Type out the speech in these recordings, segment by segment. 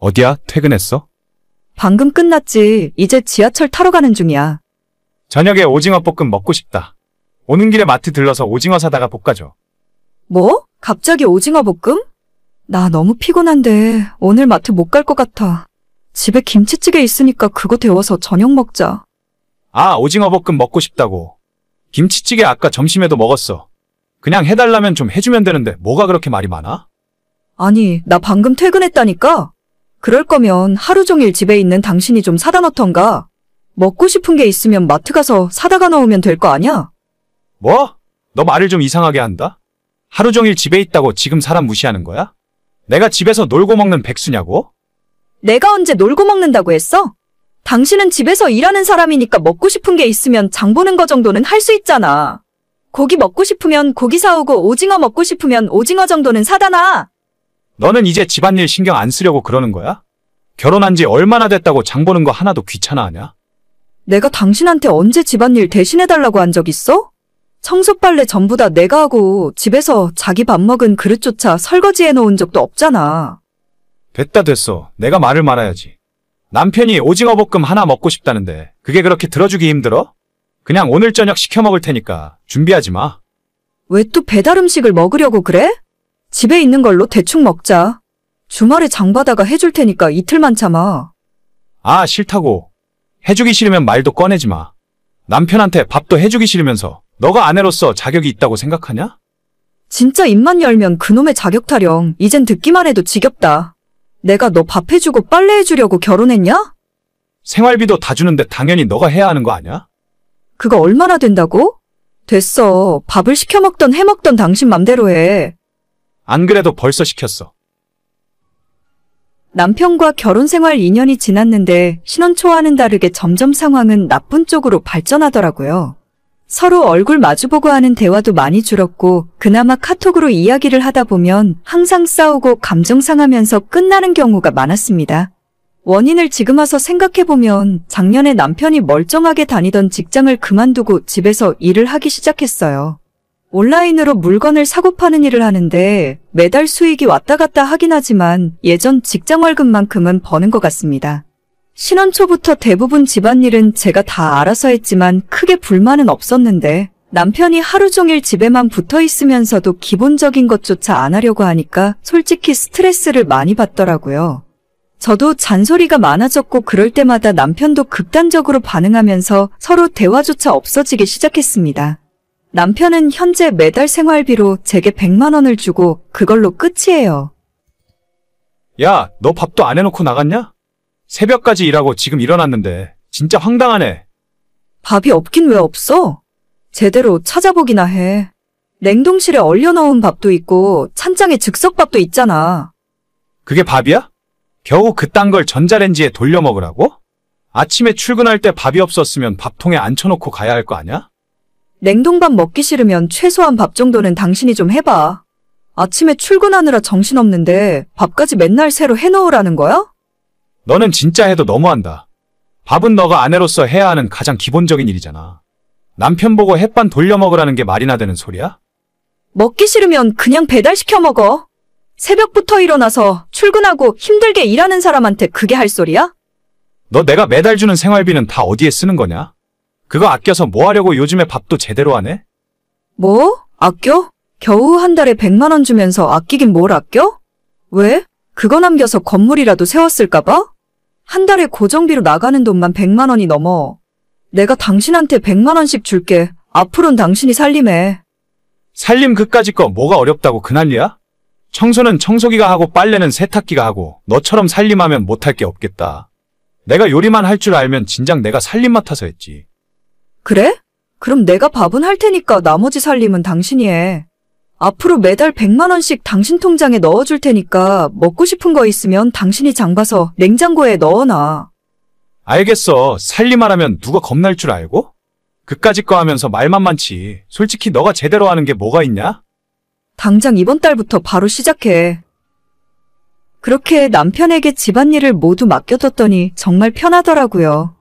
어디야? 퇴근했어? 방금 끝났지. 이제 지하철 타러 가는 중이야. 저녁에 오징어 볶음 먹고 싶다. 오는 길에 마트 들러서 오징어 사다가 볶아줘. 뭐? 갑자기 오징어 볶음? 나 너무 피곤한데 오늘 마트 못 갈 것 같아. 집에 김치찌개 있으니까 그거 데워서 저녁 먹자. 아, 오징어 볶음 먹고 싶다고. 김치찌개 아까 점심에도 먹었어. 그냥 해달라면 좀 해주면 되는데 뭐가 그렇게 말이 많아? 아니, 나 방금 퇴근했다니까? 그럴 거면 하루 종일 집에 있는 당신이 좀 사다 놓던가. 먹고 싶은 게 있으면 마트 가서 사다가 넣으면 될 거 아니야? 뭐? 너 말을 좀 이상하게 한다? 하루 종일 집에 있다고 지금 사람 무시하는 거야? 내가 집에서 놀고 먹는 백수냐고? 내가 언제 놀고 먹는다고 했어? 당신은 집에서 일하는 사람이니까 먹고 싶은 게 있으면 장 보는 거 정도는 할 수 있잖아. 고기 먹고 싶으면 고기 사오고 오징어 먹고 싶으면 오징어 정도는 사다 놔. 너는 이제 집안일 신경 안 쓰려고 그러는 거야? 결혼한 지 얼마나 됐다고 장 보는 거 하나도 귀찮아하냐? 내가 당신한테 언제 집안일 대신해달라고 한 적 있어? 청소 빨래 전부 다 내가 하고 집에서 자기 밥 먹은 그릇조차 설거지해 놓은 적도 없잖아. 됐다 됐어. 내가 말을 말아야지. 남편이 오징어 볶음 하나 먹고 싶다는데 그게 그렇게 들어주기 힘들어? 그냥 오늘 저녁 시켜 먹을 테니까 준비하지 마. 왜 또 배달 음식을 먹으려고 그래? 집에 있는 걸로 대충 먹자. 주말에 장 봐다가 해줄 테니까 이틀만 참아. 아, 싫다고. 해주기 싫으면 말도 꺼내지 마. 남편한테 밥도 해주기 싫으면서 너가 아내로서 자격이 있다고 생각하냐? 진짜 입만 열면 그놈의 자격 타령. 이젠 듣기만 해도 지겹다. 내가 너 밥 해주고 빨래 해주려고 결혼했냐? 생활비도 다 주는데 당연히 너가 해야 하는 거 아니야? 그거 얼마나 된다고? 됐어. 밥을 시켜 먹던 해 먹던 당신 맘대로 해. 안 그래도 벌써 시켰어. 남편과 결혼 생활 2년이 지났는데 신혼 초와는 다르게 점점 상황은 나쁜 쪽으로 발전하더라고요. 서로 얼굴 마주보고 하는 대화도 많이 줄었고 그나마 카톡으로 이야기를 하다 보면 항상 싸우고 감정 상하면서 끝나는 경우가 많았습니다. 원인을 지금 와서 생각해보면 작년에 남편이 멀쩡하게 다니던 직장을 그만두고 집에서 일을 하기 시작했어요. 온라인으로 물건을 사고 파는 일을 하는데 매달 수익이 왔다 갔다 하긴 하지만 예전 직장 월급만큼은 버는 것 같습니다. 신혼 초부터 대부분 집안일은 제가 다 알아서 했지만 크게 불만은 없었는데 남편이 하루 종일 집에만 붙어 있으면서도 기본적인 것조차 안 하려고 하니까 솔직히 스트레스를 많이 받더라고요. 저도 잔소리가 많아졌고 그럴 때마다 남편도 극단적으로 반응하면서 서로 대화조차 없어지기 시작했습니다. 남편은 현재 매달 생활비로 제게 100만 원을 주고 그걸로 끝이에요. 야, 너 밥도 안 해놓고 나갔냐? 새벽까지 일하고 지금 일어났는데 진짜 황당하네. 밥이 없긴 왜 없어? 제대로 찾아보기나 해. 냉동실에 얼려놓은 밥도 있고 찬장에 즉석밥도 있잖아. 그게 밥이야? 겨우 그딴 걸 전자레인지에 돌려 먹으라고? 아침에 출근할 때 밥이 없었으면 밥통에 앉혀놓고 가야 할 거 아니야? 냉동밥 먹기 싫으면 최소한 밥 정도는 당신이 좀 해봐. 아침에 출근하느라 정신없는데 밥까지 맨날 새로 해놓으라는 거야? 너는 진짜 해도 너무한다. 밥은 너가 아내로서 해야 하는 가장 기본적인 일이잖아. 남편 보고 햇반 돌려 먹으라는 게 말이나 되는 소리야? 먹기 싫으면 그냥 배달시켜 먹어. 새벽부터 일어나서 출근하고 힘들게 일하는 사람한테 그게 할 소리야? 너 내가 매달 주는 생활비는 다 어디에 쓰는 거냐? 그거 아껴서 뭐 하려고 요즘에 밥도 제대로 하네? 뭐? 아껴? 겨우 한 달에 100만 원 주면서 아끼긴 뭘 아껴? 왜? 그거 남겨서 건물이라도 세웠을까봐? 한 달에 고정비로 나가는 돈만 100만 원이 넘어. 내가 당신한테 100만 원씩 줄게. 앞으로는 당신이 살림해. 살림 그까짓 거 뭐가 어렵다고 그 난리야? 청소는 청소기가 하고 빨래는 세탁기가 하고 너처럼 살림하면 못할 게 없겠다. 내가 요리만 할 줄 알면 진작 내가 살림 맡아서 했지. 그래? 그럼 내가 밥은 할 테니까 나머지 살림은 당신이 해. 앞으로 매달 100만 원씩 당신 통장에 넣어줄 테니까 먹고 싶은 거 있으면 당신이 장 봐서 냉장고에 넣어놔. 알겠어. 살림하라면 누가 겁날 줄 알고? 그까짓 거 하면서 말만 많지. 솔직히 너가 제대로 하는 게 뭐가 있냐? 당장 이번 달부터 바로 시작해. 그렇게 남편에게 집안일을 모두 맡겨뒀더니 정말 편하더라고요.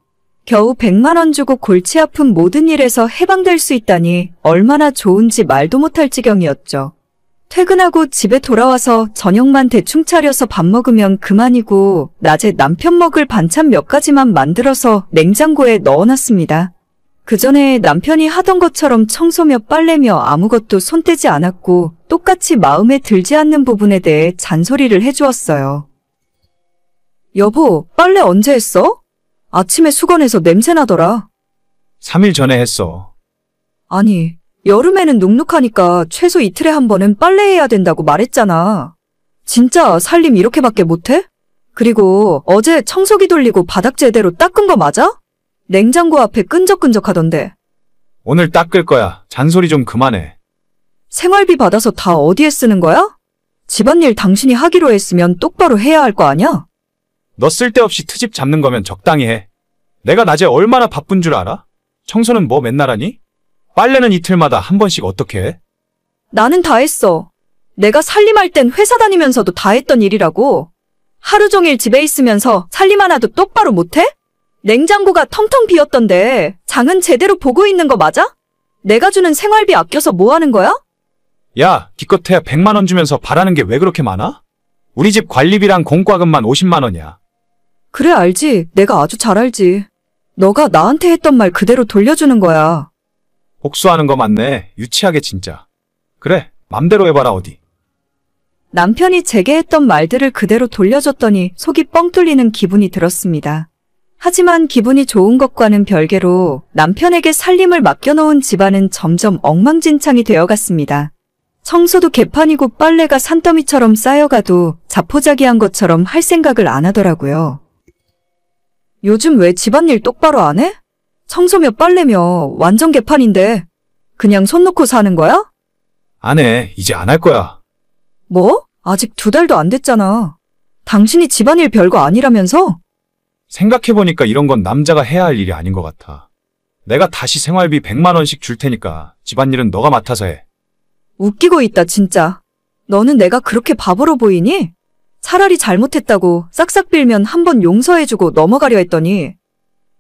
겨우 100만 원 주고 골치 아픈 모든 일에서 해방될 수 있다니 얼마나 좋은지 말도 못할 지경이었죠. 퇴근하고 집에 돌아와서 저녁만 대충 차려서 밥 먹으면 그만이고 낮에 남편 먹을 반찬 몇 가지만 만들어서 냉장고에 넣어놨습니다. 그 전에 남편이 하던 것처럼 청소며 빨래며 아무것도 손대지 않았고 똑같이 마음에 들지 않는 부분에 대해 잔소리를 해주었어요. 여보, 빨래 언제 했어? 아침에 수건해서 냄새나더라. 3일 전에 했어. 아니, 여름에는 눅눅하니까 최소 이틀에 한 번은 빨래해야 된다고 말했잖아. 진짜 살림 이렇게밖에 못해? 그리고 어제 청소기 돌리고 바닥 제대로 닦은 거 맞아? 냉장고 앞에 끈적끈적하던데. 오늘 닦을 거야. 잔소리 좀 그만해. 생활비 받아서 다 어디에 쓰는 거야? 집안일 당신이 하기로 했으면 똑바로 해야 할 거 아니야? 너 쓸데없이 트집 잡는 거면 적당히 해. 내가 낮에 얼마나 바쁜 줄 알아? 청소는 뭐 맨날 하니? 빨래는 이틀마다 한 번씩 어떻게 해? 나는 다 했어. 내가 살림할 땐 회사 다니면서도 다 했던 일이라고. 하루 종일 집에 있으면서 살림 하나도 똑바로 못해? 냉장고가 텅텅 비었던데 장은 제대로 보고 있는 거 맞아? 내가 주는 생활비 아껴서 뭐 하는 거야? 야, 기껏해야 100만 원 주면서 바라는 게 왜 그렇게 많아? 우리 집 관리비랑 공과금만 50만 원이야. 그래, 알지. 내가 아주 잘 알지. 너가 나한테 했던 말 그대로 돌려주는 거야. 복수하는 거 맞네. 유치하게 진짜. 그래, 맘대로 해봐라 어디. 남편이 제게 했던 말들을 그대로 돌려줬더니 속이 뻥 뚫리는 기분이 들었습니다. 하지만 기분이 좋은 것과는 별개로 남편에게 살림을 맡겨놓은 집안은 점점 엉망진창이 되어갔습니다. 청소도 개판이고 빨래가 산더미처럼 쌓여가도 자포자기한 것처럼 할 생각을 안 하더라고요. 요즘 왜 집안일 똑바로 안 해? 청소며 빨래며 완전 개판인데 그냥 손 놓고 사는 거야? 안 해. 이제 안 할 거야. 뭐? 아직 2달도 안 됐잖아. 당신이 집안일 별거 아니라면서? 생각해보니까 이런 건 남자가 해야 할 일이 아닌 것 같아. 내가 다시 생활비 100만 원씩 줄 테니까 집안일은 너가 맡아서 해. 웃기고 있다 진짜. 너는 내가 그렇게 바보로 보이니? 차라리 잘못했다고 싹싹 빌면 한번 용서해주고 넘어가려 했더니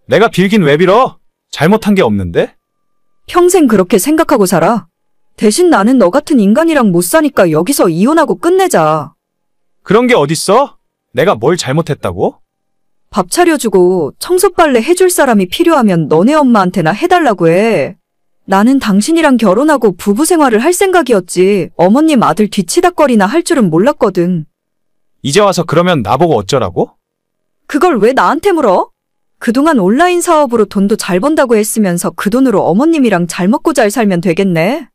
내가 빌긴 왜 빌어? 잘못한 게 없는데? 평생 그렇게 생각하고 살아. 대신 나는 너 같은 인간이랑 못 사니까 여기서 이혼하고 끝내자. 그런 게 어딨어? 내가 뭘 잘못했다고? 밥 차려주고 청소 빨래 해줄 사람이 필요하면 너네 엄마한테나 해달라고 해. 나는 당신이랑 결혼하고 부부 생활을 할 생각이었지 어머님 아들 뒤치다꺼리나 할 줄은 몰랐거든. 이제 와서 그러면 나보고 어쩌라고? 그걸 왜 나한테 물어? 그동안 온라인 사업으로 돈도 잘 번다고 했으면서 그 돈으로 어머님이랑 잘 먹고 잘 살면 되겠네.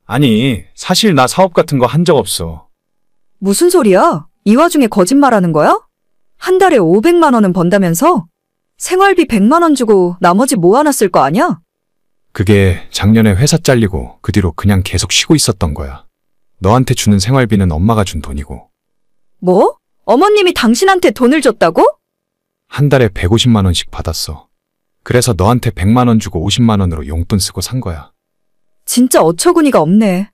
아니, 사실 나 사업 같은 거 한 적 없어. 무슨 소리야? 이 와중에 거짓말하는 거야? 한 달에 500만 원은 번다면서? 생활비 100만 원 주고 나머지 모아놨을 거 아니야? 그게 작년에 회사 잘리고 그 뒤로 그냥 계속 쉬고 있었던 거야. 너한테 주는 생활비는 엄마가 준 돈이고. 뭐? 어머님이 당신한테 돈을 줬다고? 한 달에 150만 원씩 받았어. 그래서 너한테 100만 원 주고 50만 원으로 용돈 쓰고 산 거야. 진짜 어처구니가 없네.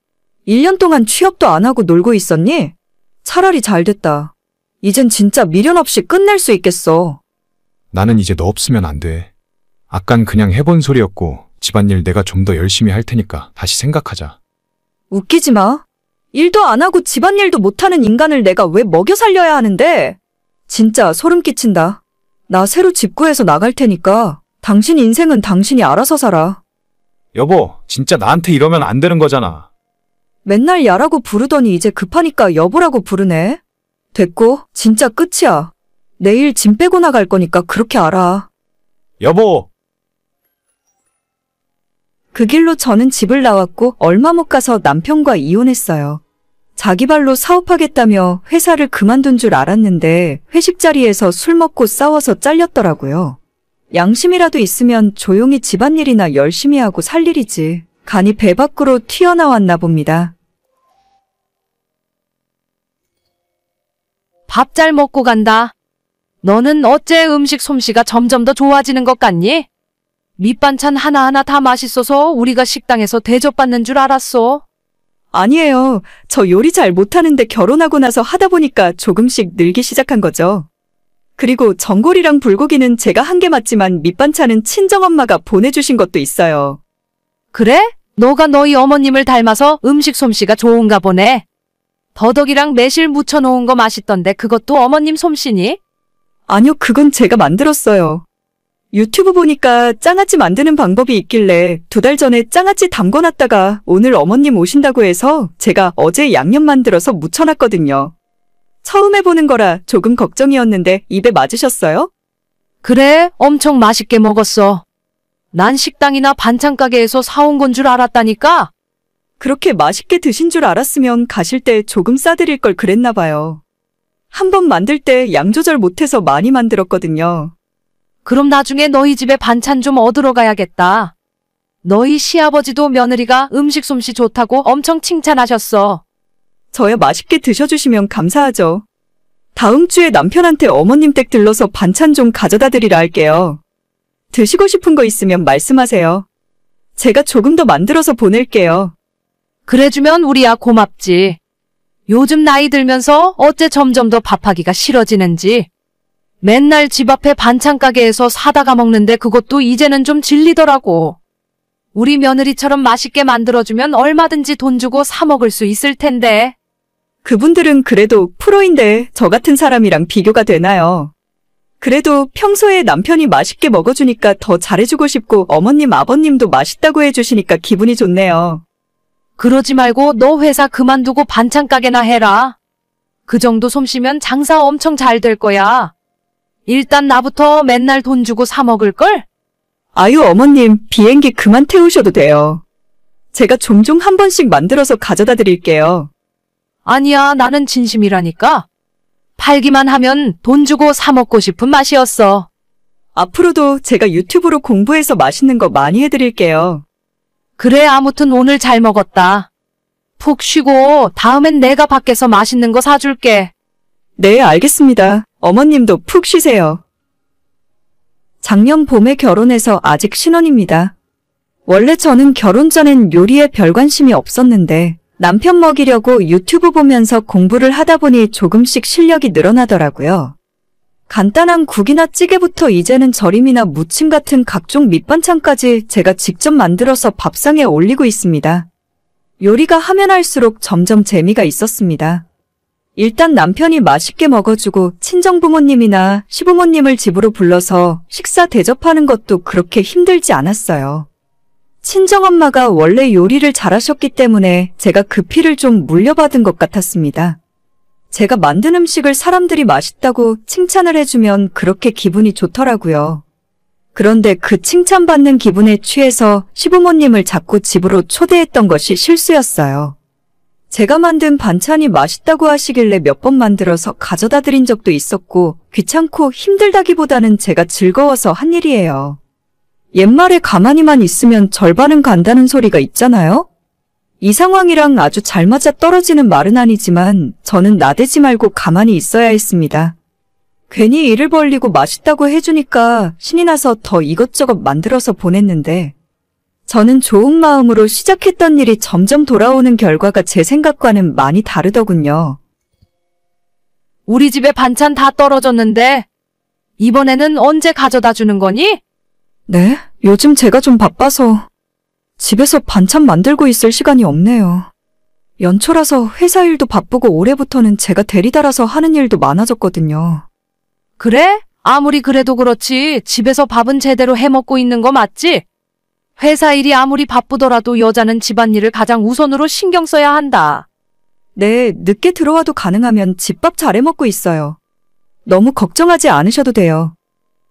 1년 동안 취업도 안 하고 놀고 있었니? 차라리 잘 됐다. 이젠 진짜 미련 없이 끝낼 수 있겠어. 나는 이제 너 없으면 안 돼. 아깐 그냥 해본 소리였고 집안일 내가 좀 더 열심히 할 테니까 다시 생각하자. 웃기지 마. 일도 안 하고 집안일도 못하는 인간을 내가 왜 먹여 살려야 하는데? 진짜 소름 끼친다. 나 새로 집 구해서 나갈 테니까 당신 인생은 당신이 알아서 살아. 여보, 진짜 나한테 이러면 안 되는 거잖아. 맨날 야라고 부르더니 이제 급하니까 여보라고 부르네. 됐고, 진짜 끝이야. 내일 짐 빼고 나갈 거니까 그렇게 알아. 여보! 그 길로 저는 집을 나왔고 얼마 못 가서 남편과 이혼했어요. 자기 발로 사업하겠다며 회사를 그만둔 줄 알았는데 회식 자리에서 술 먹고 싸워서 잘렸더라고요. 양심이라도 있으면 조용히 집안일이나 열심히 하고 살 일이지. 간이 배 밖으로 튀어나왔나 봅니다. 밥 잘 먹고 간다. 너는 어째 음식 솜씨가 점점 더 좋아지는 것 같니? 밑반찬 하나하나 다 맛있어서 우리가 식당에서 대접받는 줄 알았어. 아니에요. 저 요리 잘 못하는데 결혼하고 나서 하다 보니까 조금씩 늘기 시작한 거죠. 그리고 전골이랑 불고기는 제가 한 게 맞지만 밑반찬은 친정엄마가 보내주신 것도 있어요. 그래? 너가 너희 어머님을 닮아서 음식 솜씨가 좋은가 보네. 더덕이랑 매실 무쳐놓은 거 맛있던데 그것도 어머님 솜씨니? 아니요, 그건 제가 만들었어요. 유튜브 보니까 장아찌 만드는 방법이 있길래 2달 전에 장아찌 담궈놨다가 오늘 어머님 오신다고 해서 제가 어제 양념 만들어서 무쳐놨거든요. 처음 해보는 거라 조금 걱정이었는데 입에 맞으셨어요? 그래, 엄청 맛있게 먹었어. 난 식당이나 반찬 가게에서 사온 건 줄 알았다니까? 그렇게 맛있게 드신 줄 알았으면 가실 때 조금 싸드릴 걸 그랬나 봐요. 한 번 만들 때 양 조절 못해서 많이 만들었거든요. 그럼 나중에 너희 집에 반찬 좀 얻으러 가야겠다. 너희 시아버지도 며느리가 음식 솜씨 좋다고 엄청 칭찬하셨어. 저야 맛있게 드셔주시면 감사하죠. 다음 주에 남편한테 어머님 댁 들러서 반찬 좀 가져다 드리라 할게요. 드시고 싶은 거 있으면 말씀하세요. 제가 조금 더 만들어서 보낼게요. 그래주면 우리야 고맙지. 요즘 나이 들면서 어째 점점 더 밥하기가 싫어지는지. 맨날 집 앞에 반찬 가게에서 사다가 먹는데 그것도 이제는 좀 질리더라고. 우리 며느리처럼 맛있게 만들어주면 얼마든지 돈 주고 사 먹을 수 있을 텐데. 그분들은 그래도 프로인데 저 같은 사람이랑 비교가 되나요? 그래도 평소에 남편이 맛있게 먹어주니까 더 잘해주고 싶고 어머님 아버님도 맛있다고 해주시니까 기분이 좋네요. 그러지 말고 너 회사 그만두고 반찬 가게나 해라. 그 정도 솜씨면 장사 엄청 잘 될 거야. 일단 나부터 맨날 돈 주고 사 먹을걸? 아유, 어머님, 비행기 그만 태우셔도 돼요. 제가 종종 한 번씩 만들어서 가져다 드릴게요. 아니야, 나는 진심이라니까. 팔기만 하면 돈 주고 사 먹고 싶은 맛이었어. 앞으로도 제가 유튜브로 공부해서 맛있는 거 많이 해드릴게요. 그래, 아무튼 오늘 잘 먹었다. 푹 쉬고 다음엔 내가 밖에서 맛있는 거 사줄게. 네, 알겠습니다. 어머님도 푹 쉬세요. 작년 봄에 결혼해서 아직 신혼입니다. 원래 저는 결혼 전엔 요리에 별 관심이 없었는데 남편 먹이려고 유튜브 보면서 공부를 하다 보니 조금씩 실력이 늘어나더라고요. 간단한 국이나 찌개부터 이제는 절임이나 무침 같은 각종 밑반찬까지 제가 직접 만들어서 밥상에 올리고 있습니다. 요리가 하면 할수록 점점 재미가 있었습니다. 일단 남편이 맛있게 먹어주고 친정부모님이나 시부모님을 집으로 불러서 식사 대접하는 것도 그렇게 힘들지 않았어요. 친정엄마가 원래 요리를 잘하셨기 때문에 제가 그 피를 좀 물려받은 것 같았습니다. 제가 만든 음식을 사람들이 맛있다고 칭찬을 해주면 그렇게 기분이 좋더라고요. 그런데 그 칭찬받는 기분에 취해서 시부모님을 자꾸 집으로 초대했던 것이 실수였어요. 제가 만든 반찬이 맛있다고 하시길래 몇 번 만들어서 가져다 드린 적도 있었고 귀찮고 힘들다기보다는 제가 즐거워서 한 일이에요. 옛말에 가만히만 있으면 절반은 간다는 소리가 있잖아요? 이 상황이랑 아주 잘 맞아 떨어지는 말은 아니지만 저는 나대지 말고 가만히 있어야 했습니다. 괜히 일을 벌리고 맛있다고 해주니까 신이 나서 더 이것저것 만들어서 보냈는데 저는 좋은 마음으로 시작했던 일이 점점 돌아오는 결과가 제 생각과는 많이 다르더군요. 우리 집에 반찬 다 떨어졌는데 이번에는 언제 가져다 주는 거니? 네, 요즘 제가 좀 바빠서 집에서 반찬 만들고 있을 시간이 없네요. 연초라서 회사 일도 바쁘고 올해부터는 제가 대리달아서 하는 일도 많아졌거든요. 그래? 아무리 그래도 그렇지 집에서 밥은 제대로 해먹고 있는 거 맞지? 회사 일이 아무리 바쁘더라도 여자는 집안일을 가장 우선으로 신경 써야 한다. 네, 늦게 들어와도 가능하면 집밥 잘해 먹고 있어요. 너무 걱정하지 않으셔도 돼요.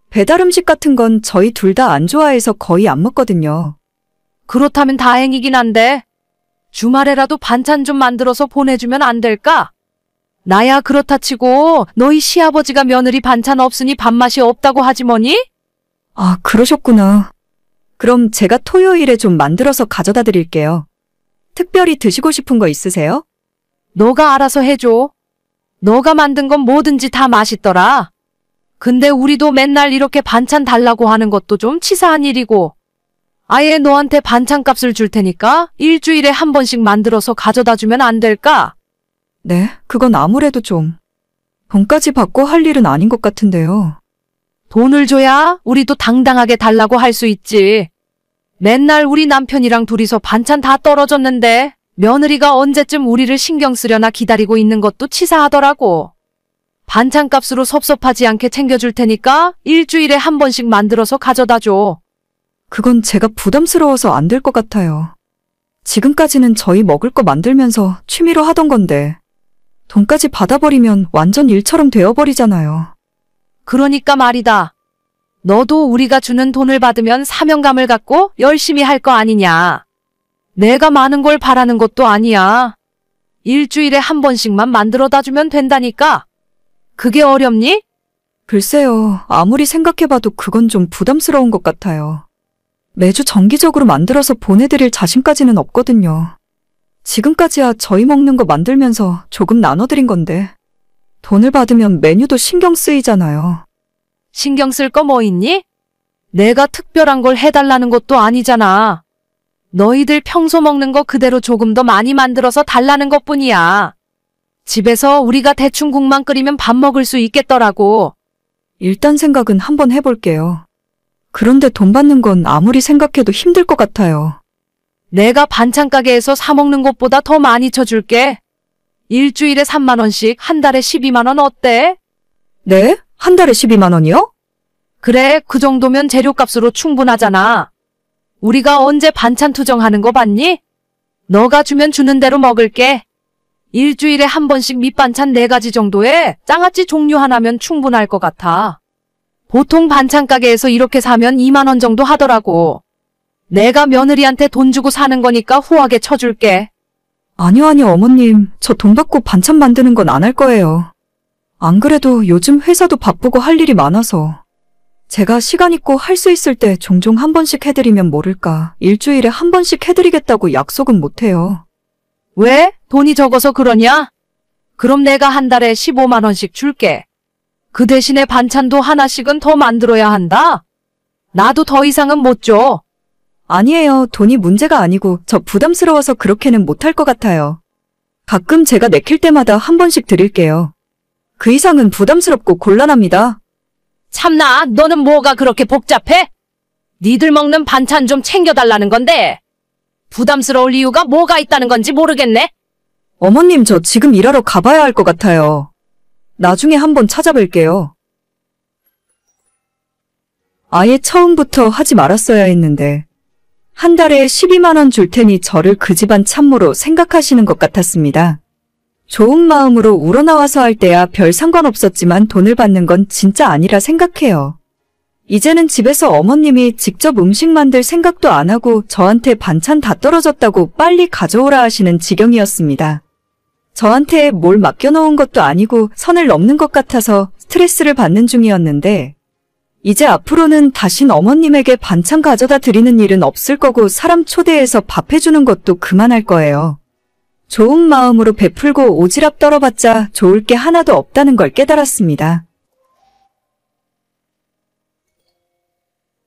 배달 음식 같은 건 저희 둘 다 안 좋아해서 거의 안 먹거든요. 그렇다면 다행이긴 한데 주말에라도 반찬 좀 만들어서 보내주면 안 될까? 나야 그렇다 치고 너희 시아버지가 며느리 반찬 없으니 밥맛이 없다고 하지 뭐니? 아, 그러셨구나. 그럼 제가 토요일에 좀 만들어서 가져다 드릴게요. 특별히 드시고 싶은 거 있으세요? 너가 알아서 해줘. 너가 만든 건 뭐든지 다 맛있더라. 근데 우리도 맨날 이렇게 반찬 달라고 하는 것도 좀 치사한 일이고. 아예 너한테 반찬값을 줄 테니까 일주일에 한 번씩 만들어서 가져다 주면 안 될까? 네, 그건 아무래도 좀 돈까지 받고 할 일은 아닌 것 같은데요. 돈을 줘야 우리도 당당하게 달라고 할 수 있지. 맨날 우리 남편이랑 둘이서 반찬 다 떨어졌는데 며느리가 언제쯤 우리를 신경 쓰려나 기다리고 있는 것도 치사하더라고. 반찬값으로 섭섭하지 않게 챙겨줄 테니까 일주일에 한 번씩 만들어서 가져다 줘. 그건 제가 부담스러워서 안 될 것 같아요. 지금까지는 저희 먹을 거 만들면서 취미로 하던 건데 돈까지 받아버리면 완전 일처럼 되어버리잖아요. 그러니까 말이다. 너도 우리가 주는 돈을 받으면 사명감을 갖고 열심히 할 거 아니냐. 내가 많은 걸 바라는 것도 아니야. 일주일에 한 번씩만 만들어다 주면 된다니까. 그게 어렵니? 글쎄요, 아무리 생각해봐도 그건 좀 부담스러운 것 같아요. 매주 정기적으로 만들어서 보내드릴 자신까지는 없거든요. 지금까지야 저희 먹는 거 만들면서 조금 나눠드린 건데 돈을 받으면 메뉴도 신경 쓰이잖아요. 신경 쓸 거 뭐 있니? 내가 특별한 걸 해달라는 것도 아니잖아. 너희들 평소 먹는 거 그대로 조금 더 많이 만들어서 달라는 것뿐이야. 집에서 우리가 대충 국만 끓이면 밥 먹을 수 있겠더라고. 일단 생각은 한번 해볼게요. 그런데 돈 받는 건 아무리 생각해도 힘들 것 같아요. 내가 반찬 가게에서 사 먹는 것보다 더 많이 쳐줄게. 일주일에 3만 원씩 한 달에 12만 원 어때? 네? 한 달에 12만 원이요? 그래, 그 정도면 재료값으로 충분하잖아. 우리가 언제 반찬 투정하는 거 봤니? 너가 주면 주는 대로 먹을게. 일주일에 한 번씩 밑반찬 4가지 정도에 장아찌 종류 하나면 충분할 것 같아. 보통 반찬 가게에서 이렇게 사면 2만 원 정도 하더라고. 내가 며느리한테 돈 주고 사는 거니까 후하게 쳐줄게. 아니요, 어머님. 저 돈 받고 반찬 만드는 건 안 할 거예요. 안 그래도 요즘 회사도 바쁘고 할 일이 많아서. 제가 시간 있고 할 수 있을 때 종종 한 번씩 해드리면 모를까. 일주일에 한 번씩 해드리겠다고 약속은 못 해요. 왜? 돈이 적어서 그러냐? 그럼 내가 한 달에 15만 원씩 줄게. 그 대신에 반찬도 하나씩은 더 만들어야 한다. 나도 더 이상은 못 줘. 아니에요. 돈이 문제가 아니고 저 부담스러워서 그렇게는 못할 것 같아요. 가끔 제가 내킬 때마다 한 번씩 드릴게요. 그 이상은 부담스럽고 곤란합니다. 참나, 너는 뭐가 그렇게 복잡해? 니들 먹는 반찬 좀 챙겨달라는 건데 부담스러울 이유가 뭐가 있다는 건지 모르겠네. 어머님, 저 지금 일하러 가봐야 할 것 같아요. 나중에 한번 찾아뵐게요. 아예 처음부터 하지 말았어야 했는데 한 달에 12만 원 줄 테니 저를 그 집안 참모로 생각하시는 것 같았습니다. 좋은 마음으로 우러나와서 할 때야 별 상관없었지만 돈을 받는 건 진짜 아니라 생각해요. 이제는 집에서 어머님이 직접 음식 만들 생각도 안 하고 저한테 반찬 다 떨어졌다고 빨리 가져오라 하시는 지경이었습니다. 저한테 뭘 맡겨놓은 것도 아니고 선을 넘는 것 같아서 스트레스를 받는 중이었는데 이제 앞으로는 다신 어머님에게 반찬 가져다 드리는 일은 없을 거고 사람 초대해서 밥 해주는 것도 그만할 거예요. 좋은 마음으로 베풀고 오지랖 떨어봤자 좋을 게 하나도 없다는 걸 깨달았습니다.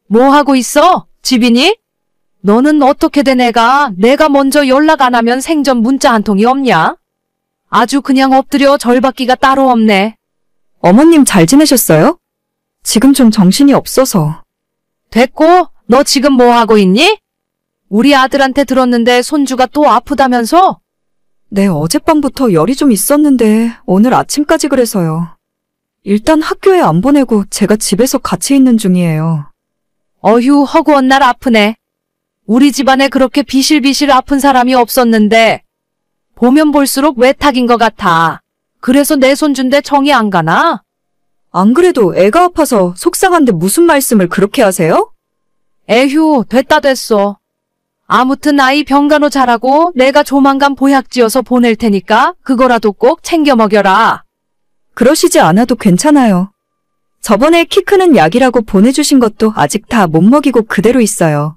뭐 하고 있어? 집이니? 너는 어떻게 된 애가 내가 먼저 연락 안 하면 생전 문자 한 통이 없냐? 아주 그냥 엎드려 절받기가 따로 없네. 어머님 잘 지내셨어요? 지금 좀 정신이 없어서. 됐고, 너 지금 뭐 하고 있니? 우리 아들한테 들었는데 손주가 또 아프다면서? 네, 어젯밤부터 열이 좀 있었는데 오늘 아침까지 그래서요. 일단 학교에 안 보내고 제가 집에서 같이 있는 중이에요. 어휴, 허구한 날 아프네. 우리 집안에 그렇게 비실비실 아픈 사람이 없었는데 보면 볼수록 외탁인 것 같아. 그래서 내 손주인데 정이 안 가나? 안 그래도 애가 아파서 속상한데 무슨 말씀을 그렇게 하세요? 에휴, 됐다 됐어. 아무튼 아이 병간호 잘하고 내가 조만간 보약지어서 보낼 테니까 그거라도 꼭 챙겨 먹여라. 그러시지 않아도 괜찮아요. 저번에 키 크는 약이라고 보내주신 것도 아직 다 못 먹이고 그대로 있어요.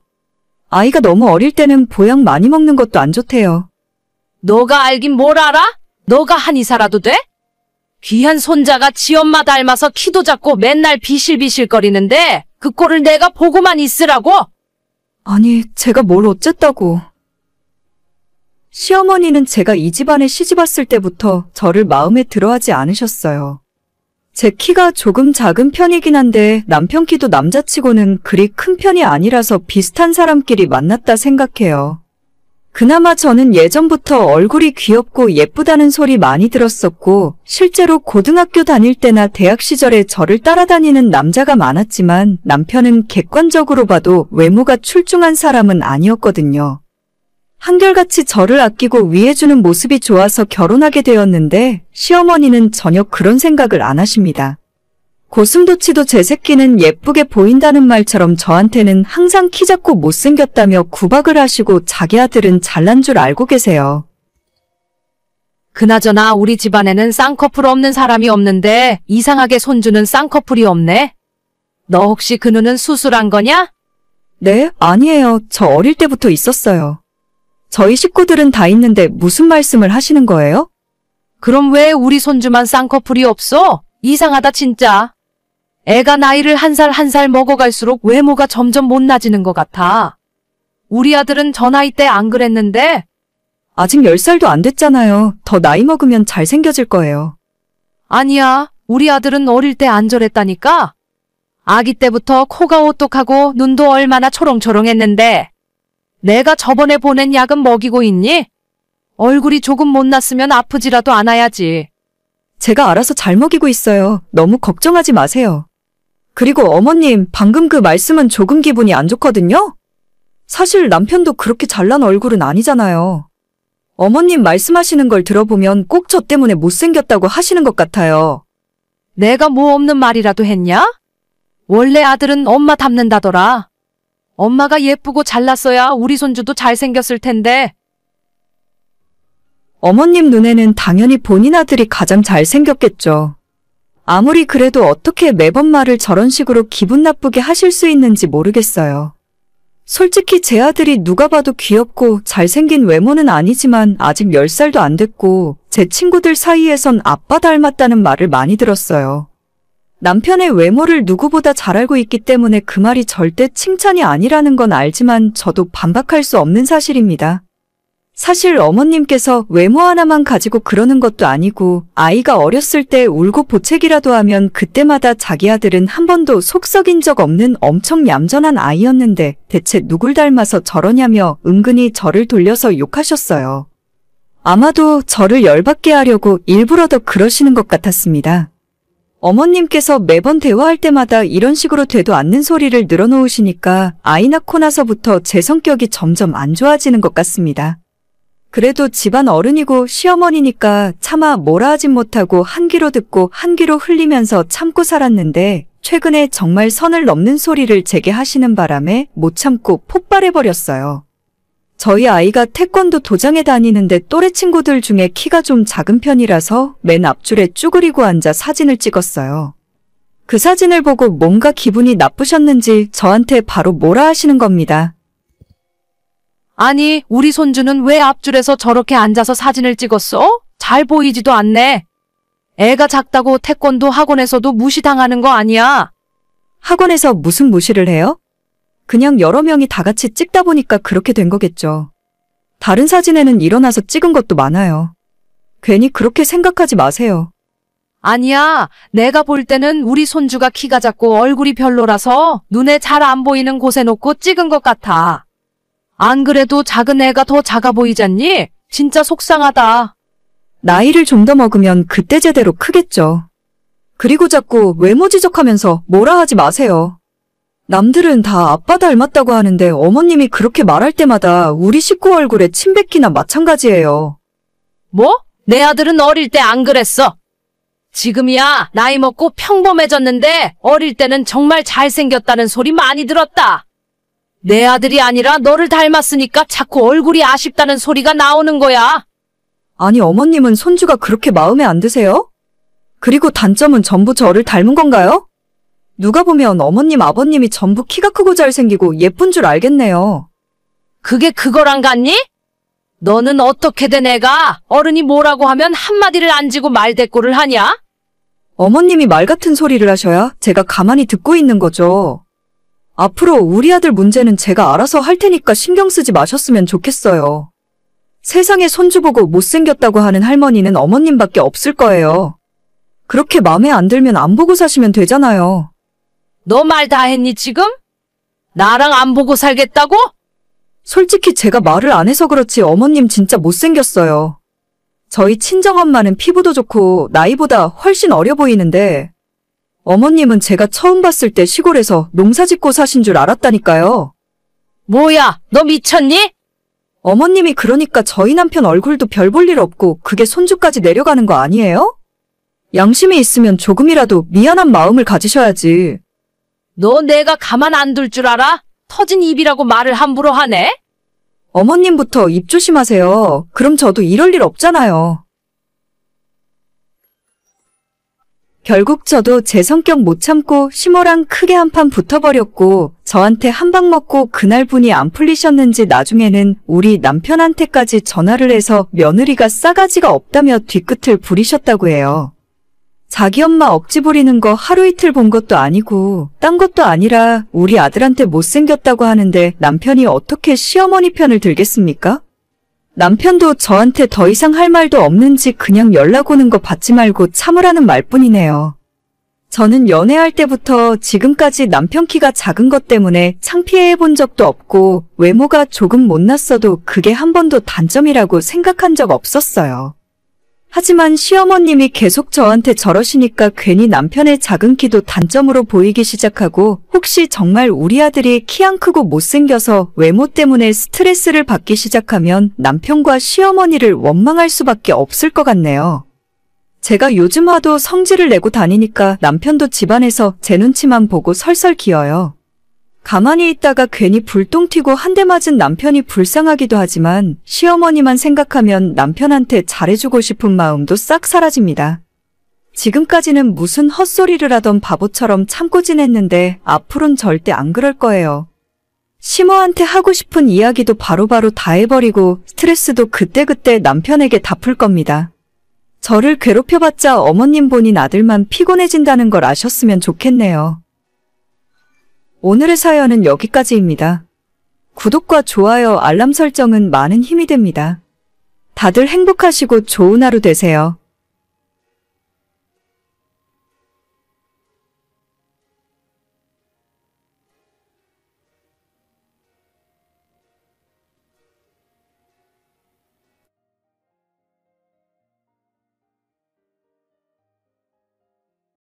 아이가 너무 어릴 때는 보약 많이 먹는 것도 안 좋대요. 너가 알긴 뭘 알아? 너가 한의사라도 돼? 귀한 손자가 지 엄마 닮아서 키도 작고 맨날 비실비실거리는데 그 꼴을 내가 보고만 있으라고? 아니, 제가 뭘 어쨌다고. 시어머니는 제가 이 집안에 시집왔을 때부터 저를 마음에 들어하지 않으셨어요. 제 키가 조금 작은 편이긴 한데 남편 키도 남자치고는 그리 큰 편이 아니라서 비슷한 사람끼리 만났다 생각해요. 그나마 저는 예전부터 얼굴이 귀엽고 예쁘다는 소리 많이 들었었고, 실제로 고등학교 다닐 때나 대학 시절에 저를 따라다니는 남자가 많았지만 남편은 객관적으로 봐도 외모가 출중한 사람은 아니었거든요. 한결같이 저를 아끼고 위해주는 모습이 좋아서 결혼하게 되었는데 시어머니는 전혀 그런 생각을 안 하십니다. 고슴도치도 제 새끼는 예쁘게 보인다는 말처럼 저한테는 항상 키 작고 못생겼다며 구박을 하시고 자기 아들은 잘난 줄 알고 계세요. 그나저나 우리 집안에는 쌍꺼풀 없는 사람이 없는데 이상하게 손주는 쌍꺼풀이 없네. 너 혹시 그 눈은 수술한 거냐? 네, 아니에요. 저 어릴 때부터 있었어요. 저희 식구들은 다 있는데 무슨 말씀을 하시는 거예요? 그럼 왜 우리 손주만 쌍꺼풀이 없어? 이상하다 진짜. 애가 나이를 한 살 한 살 먹어갈수록 외모가 점점 못나지는 것 같아. 우리 아들은 저 나이 때 안 그랬는데. 아직 10살도 안 됐잖아요. 더 나이 먹으면 잘생겨질 거예요. 아니야, 우리 아들은 어릴 때 안 저랬다니까. 아기 때부터 코가 오똑하고 눈도 얼마나 초롱초롱했는데. 내가 저번에 보낸 약은 먹이고 있니? 얼굴이 조금 못났으면 아프지라도 않아야지. 제가 알아서 잘 먹이고 있어요. 너무 걱정하지 마세요. 그리고 어머님, 방금 그 말씀은 조금 기분이 안 좋거든요? 사실 남편도 그렇게 잘난 얼굴은 아니잖아요. 어머님 말씀하시는 걸 들어보면 꼭 저 때문에 못생겼다고 하시는 것 같아요. 내가 뭐 없는 말이라도 했냐? 원래 아들은 엄마 닮는다더라. 엄마가 예쁘고 잘났어야 우리 손주도 잘생겼을 텐데. 어머님 눈에는 당연히 본인 아들이 가장 잘생겼겠죠. 아무리 그래도 어떻게 매번 말을 저런 식으로 기분 나쁘게 하실 수 있는지 모르겠어요. 솔직히 제 아들이 누가 봐도 귀엽고 잘생긴 외모는 아니지만 아직 10살도 안 됐고 제 친구들 사이에선 아빠 닮았다는 말을 많이 들었어요. 남편의 외모를 누구보다 잘 알고 있기 때문에 그 말이 절대 칭찬이 아니라는 건 알지만 저도 반박할 수 없는 사실입니다. 사실 어머님께서 외모 하나만 가지고 그러는 것도 아니고 아이가 어렸을 때 울고 보채기라도 하면 그때마다 자기 아들은 한 번도 속 썩인 적 없는 엄청 얌전한 아이였는데 대체 누굴 닮아서 저러냐며 은근히 저를 돌려서 욕하셨어요. 아마도 저를 열받게 하려고 일부러 더 그러시는 것 같았습니다. 어머님께서 매번 대화할 때마다 이런 식으로 되도 않는 소리를 늘어놓으시니까 아이 낳고 나서부터 제 성격이 점점 안 좋아지는 것 같습니다. 그래도 집안 어른이고 시어머니니까 차마 뭐라 하진 못하고 한 귀로 듣고 한 귀로 흘리면서 참고 살았는데 최근에 정말 선을 넘는 소리를 제게 하시는 바람에 못 참고 폭발해버렸어요. 저희 아이가 태권도 도장에 다니는데 또래 친구들 중에 키가 좀 작은 편이라서 맨 앞줄에 쭈그리고 앉아 사진을 찍었어요. 그 사진을 보고 뭔가 기분이 나쁘셨는지 저한테 바로 뭐라 하시는 겁니다. 아니, 우리 손주는 왜 앞줄에서 저렇게 앉아서 사진을 찍었어? 잘 보이지도 않네. 애가 작다고 태권도 학원에서도 무시당하는 거 아니야? 학원에서 무슨 무시를 해요? 그냥 여러 명이 다 같이 찍다 보니까 그렇게 된 거겠죠. 다른 사진에는 일어나서 찍은 것도 많아요. 괜히 그렇게 생각하지 마세요. 아니야, 내가 볼 때는 우리 손주가 키가 작고 얼굴이 별로라서 눈에 잘 안 보이는 곳에 놓고 찍은 것 같아. 안 그래도 작은 애가 더 작아 보이잖니? 진짜 속상하다. 나이를 좀 더 먹으면 그때 제대로 크겠죠. 그리고 자꾸 외모 지적하면서 뭐라 하지 마세요. 남들은 다 아빠 닮았다고 하는데 어머님이 그렇게 말할 때마다 우리 식구 얼굴에 침 뱉기나 마찬가지예요. 뭐? 내 아들은 어릴 때 안 그랬어. 지금이야 나이 먹고 평범해졌는데 어릴 때는 정말 잘생겼다는 소리 많이 들었다. 내 아들이 아니라 너를 닮았으니까 자꾸 얼굴이 아쉽다는 소리가 나오는 거야. 아니 어머님은 손주가 그렇게 마음에 안 드세요? 그리고 단점은 전부 저를 닮은 건가요? 누가 보면 어머님 아버님이 전부 키가 크고 잘생기고 예쁜 줄 알겠네요. 그게 그거랑 같니? 너는 어떻게 된 애가 어른이 뭐라고 하면 한마디를 안 지고 말대꾸를 하냐? 어머님이 말 같은 소리를 하셔야 제가 가만히 듣고 있는 거죠. 앞으로 우리 아들 문제는 제가 알아서 할 테니까 신경 쓰지 마셨으면 좋겠어요. 세상에 손주 보고 못생겼다고 하는 할머니는 어머님밖에 없을 거예요. 그렇게 마음에 안 들면 안 보고 사시면 되잖아요. 너 말 다 했니 지금? 나랑 안 보고 살겠다고? 솔직히 제가 말을 안 해서 그렇지 어머님 진짜 못생겼어요. 저희 친정엄마는 피부도 좋고 나이보다 훨씬 어려 보이는데 어머님은 제가 처음 봤을 때 시골에서 농사 짓고 사신 줄 알았다니까요. 뭐야, 너 미쳤니? 어머님이 그러니까 저희 남편 얼굴도 별 볼 일 없고 그게 손주까지 내려가는 거 아니에요? 양심이 있으면 조금이라도 미안한 마음을 가지셔야지. 너 내가 가만 안 둘 줄 알아? 터진 입이라고 말을 함부로 하네? 어머님부터 입 조심하세요. 그럼 저도 이럴 일 없잖아요. 결국 저도 제 성격 못 참고 심호랑 크게 한판 붙어버렸고 저한테 한 방 먹고 그날 분이 안 풀리셨는지 나중에는 우리 남편한테까지 전화를 해서 며느리가 싸가지가 없다며 뒤끝을 부리셨다고 해요. 자기 엄마 억지 부리는 거 하루 이틀 본 것도 아니고 딴 것도 아니라 우리 아들한테 못생겼다고 하는데 남편이 어떻게 시어머니 편을 들겠습니까? 남편도 저한테 더 이상 할 말도 없는지 그냥 연락 오는 거 받지 말고 참으라는 말뿐이네요. 저는 연애할 때부터 지금까지 남편 키가 작은 것 때문에 창피해 본 적도 없고 외모가 조금 못났어도 그게 한 번도 단점이라고 생각한 적 없었어요. 하지만 시어머님이 계속 저한테 저러시니까 괜히 남편의 작은 키도 단점으로 보이기 시작하고 혹시 정말 우리 아들이 키 안 크고 못생겨서 외모 때문에 스트레스를 받기 시작하면 남편과 시어머니를 원망할 수밖에 없을 것 같네요. 제가 요즘 하도 성질을 내고 다니니까 남편도 집안에서 제 눈치만 보고 설설 기어요. 가만히 있다가 괜히 불똥 튀고 한 대 맞은 남편이 불쌍하기도 하지만 시어머니만 생각하면 남편한테 잘해주고 싶은 마음도 싹 사라집니다. 지금까지는 무슨 헛소리를 하던 바보처럼 참고 지냈는데 앞으론 절대 안 그럴 거예요. 시모한테 하고 싶은 이야기도 바로바로 다 해버리고 스트레스도 그때그때 남편에게 다 풀 겁니다. 저를 괴롭혀봤자 어머님 본인 아들만 피곤해진다는 걸 아셨으면 좋겠네요. 오늘의 사연은 여기까지입니다. 구독과 좋아요, 알람 설정은 많은 힘이 됩니다. 다들 행복하시고 좋은 하루 되세요.